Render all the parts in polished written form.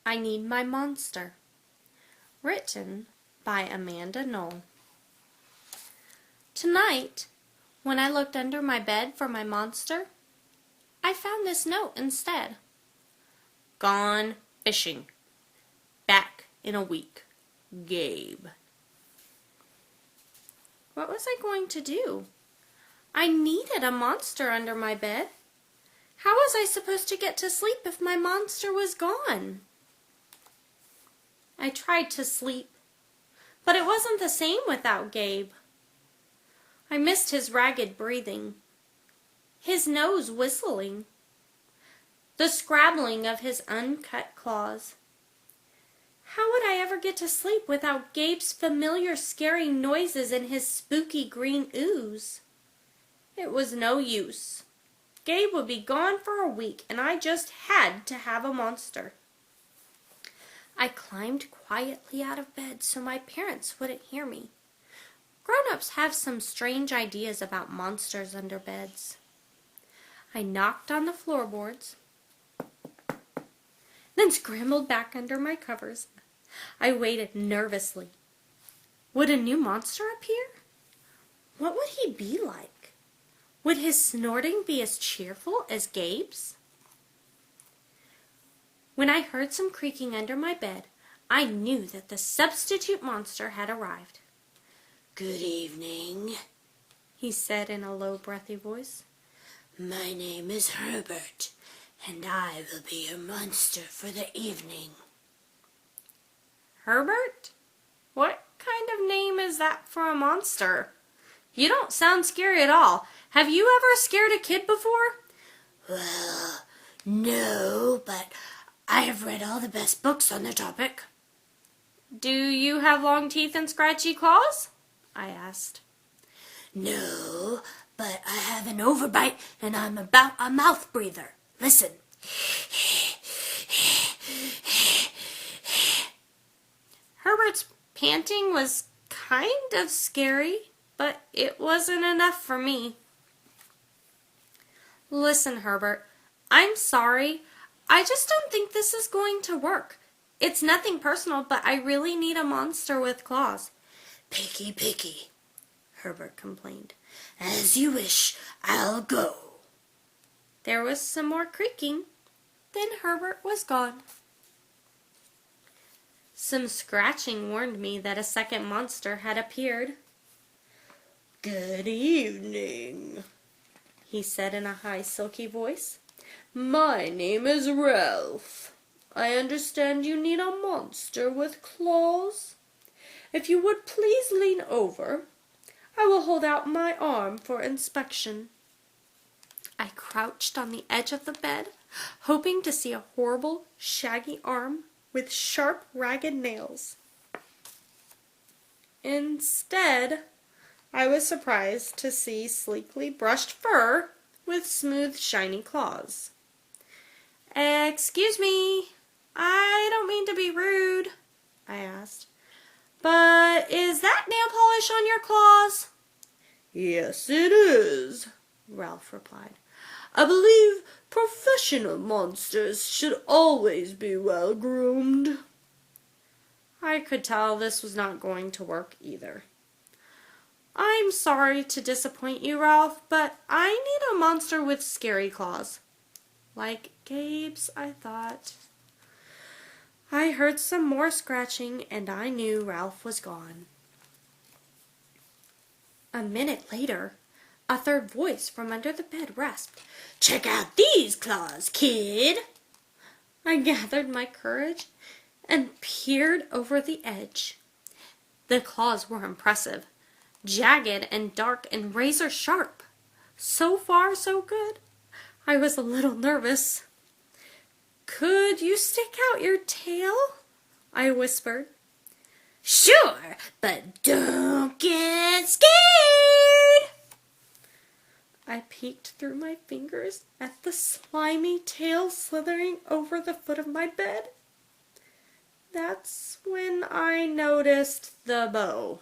I Need My Monster. Written by Amanda Knoll. Tonight, when I looked under my bed for my monster, I found this note instead. Gone fishing. Back in a week. Gabe. What was I going to do? I needed a monster under my bed. How was I supposed to get to sleep if my monster was gone? I tried to sleep, but it wasn't the same without Gabe. I missed his ragged breathing, his nose whistling, the scrabbling of his uncut claws. How would I ever get to sleep without Gabe's familiar scary noises and his spooky green ooze? It was no use. Gabe would be gone for a week, and I just had to have a monster. I climbed quietly out of bed so my parents wouldn't hear me. Grown-ups have some strange ideas about monsters under beds. I knocked on the floorboards, then scrambled back under my covers. I waited nervously. Would a new monster appear? What would he be like? Would his snorting be as cheerful as Gabe's? When I heard some creaking under my bed, I knew that the substitute monster had arrived. "Good evening," he said in a low, breathy voice. "My name is Herbert, and I will be your monster for the evening." Herbert? What kind of name is that for a monster? You don't sound scary at all. Have you ever scared a kid before? Well, no, but I have read all the best books on the topic. Do you have long teeth and scratchy claws? I asked. No, but I have an overbite and I'm about a mouth breather. Listen. Herbert's panting was kind of scary, but it wasn't enough for me. Listen, Herbert, I'm sorry. I just don't think this is going to work. It's nothing personal, but I really need a monster with claws. Picky, Herbert complained. As you wish, I'll go. There was some more creaking. Then Herbert was gone. Some scratching warned me that a second monster had appeared. "Good evening," he said in a high, silky voice. "My name is Ralph. I understand you need a monster with claws. If you would please lean over, I will hold out my arm for inspection." I crouched on the edge of the bed, hoping to see a horrible, shaggy arm with sharp, ragged nails. Instead, I was surprised to see sleekly brushed fur with smooth, shiny claws. "Excuse me, I don't mean to be rude," I asked, "but is that nail polish on your claws?" "Yes, it is," Ralph replied. "I believe professional monsters should always be well groomed." I could tell this was not going to work either. "I'm sorry to disappoint you, Ralph, but I need a monster with scary claws." Like Gabe's, I thought. I heard some more scratching, and I knew Ralph was gone. A minute later, a third voice from under the bed rasped, "Check out these claws, kid." I gathered my courage and peered over the edge. The claws were impressive, jagged and dark and razor sharp. So far, so good. I was a little nervous. "Could you stick out your tail?" I whispered. "Sure, but don't get scared." I peeked through my fingers at the slimy tail slithering over the foot of my bed. That's when I noticed the bow.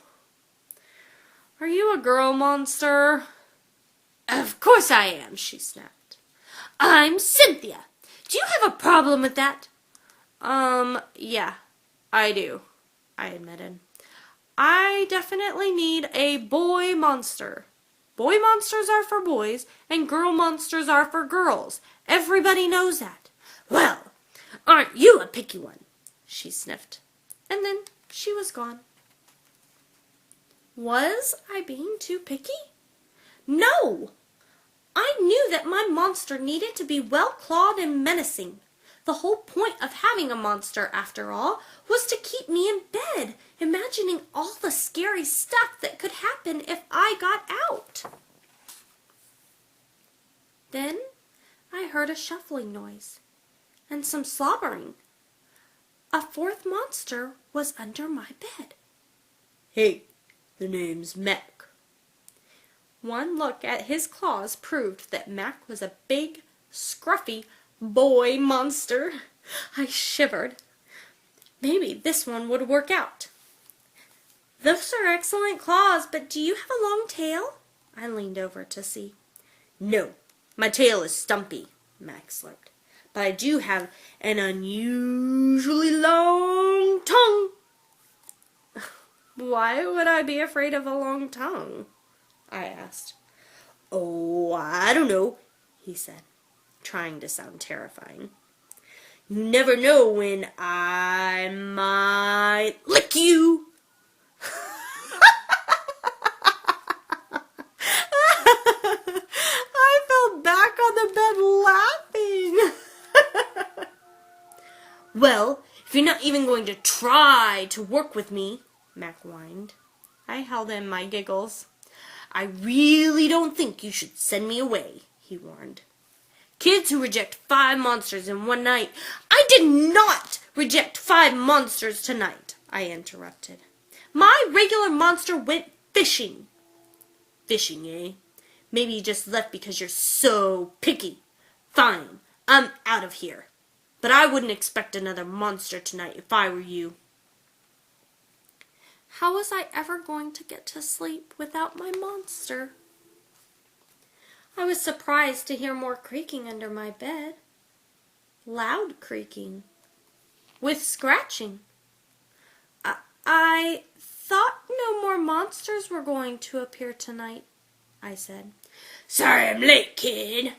"Are you a girl monster?" "Of course I am," she snapped. "I'm Cynthia. Do you have a problem with that?" Yeah, I do, I admitted. I definitely need a boy monster. Boy monsters are for boys, and girl monsters are for girls. Everybody knows that. Well, aren't you a picky one? She sniffed. And then she was gone. Was I being too picky? No! I knew that my monster needed to be well-clawed and menacing. The whole point of having a monster, after all, was to keep me in bed, imagining all the scary stuff that could happen if I got out. Then I heard a shuffling noise and some slobbering. A fourth monster was under my bed. Hey, the name's Mac. One look at his claws proved that Mac was a big, scruffy boy monster. I shivered. Maybe this one would work out. Those are excellent claws, but do you have a long tail? I leaned over to see. No, my tail is stumpy, Mac slurped. But I do have an unusually long tongue. Why would I be afraid of a long tongue? I asked. Oh, I don't know, he said, trying to sound terrifying. You never know when I might lick you. I fell back on the bed laughing. Well, if you're not even going to try to work with me, Mac whined. I held in my giggles. I really don't think you should send me away, he warned. Kids who reject 5 monsters in one night. I did not reject 5 monsters tonight, I interrupted. My regular monster went fishing. Fishing, eh? Maybe you just left because you're so picky. Fine, I'm out of here. But I wouldn't expect another monster tonight if I were you. How was I ever going to get to sleep without my monster? I was surprised to hear more creaking under my bed. Loud creaking. With scratching. I thought no more monsters were going to appear tonight, I said. Sorry I'm late, kid.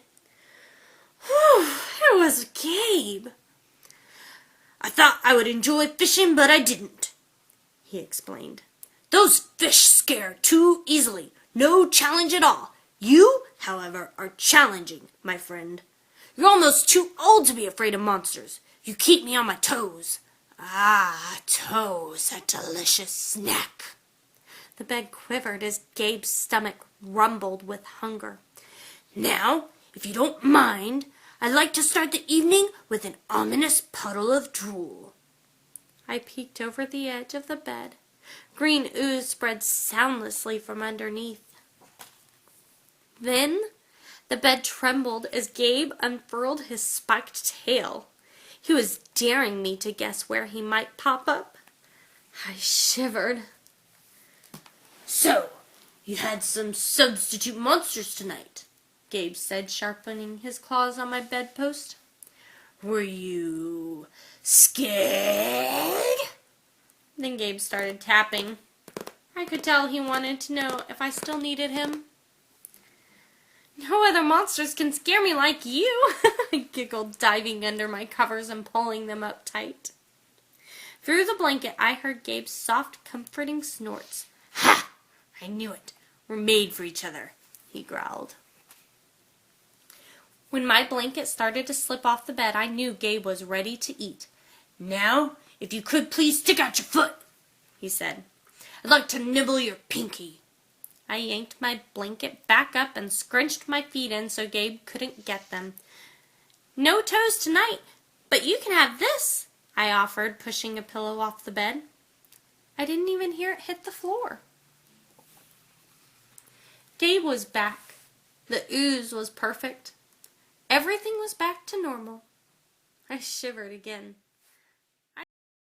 Whew, it was Gabe. I thought I would enjoy fishing, but I didn't, he explained. Those fish scare too easily. No challenge at all. You, however, are challenging, my friend. You're almost too old to be afraid of monsters. You keep me on my toes. Ah, toes, a delicious snack. The bed quivered as Gabe's stomach rumbled with hunger. Now, if you don't mind, I'd like to start the evening with an ominous puddle of drool. I peeked over the edge of the bed. Green ooze spread soundlessly from underneath. Then the bed trembled as Gabe unfurled his spiked tail. He was daring me to guess where he might pop up. I shivered. So, you had some substitute monsters tonight, Gabe said, sharpening his claws on my bedpost. Were you scared? Then Gabe started tapping. I could tell he wanted to know if I still needed him. No other monsters can scare me like you, I giggled, diving under my covers and pulling them up tight. Through the blanket, I heard Gabe's soft, comforting snorts. Ha! I knew it. We're made for each other, he growled. When my blanket started to slip off the bed, I knew Gabe was ready to eat. Now, if you could please stick out your foot, he said. I'd like to nibble your pinky. I yanked my blanket back up and scrunched my feet in so Gabe couldn't get them. No toes tonight, but you can have this, I offered, pushing a pillow off the bed. I didn't even hear it hit the floor. Gabe was back. The ooze was perfect. Everything was back to normal. I shivered again.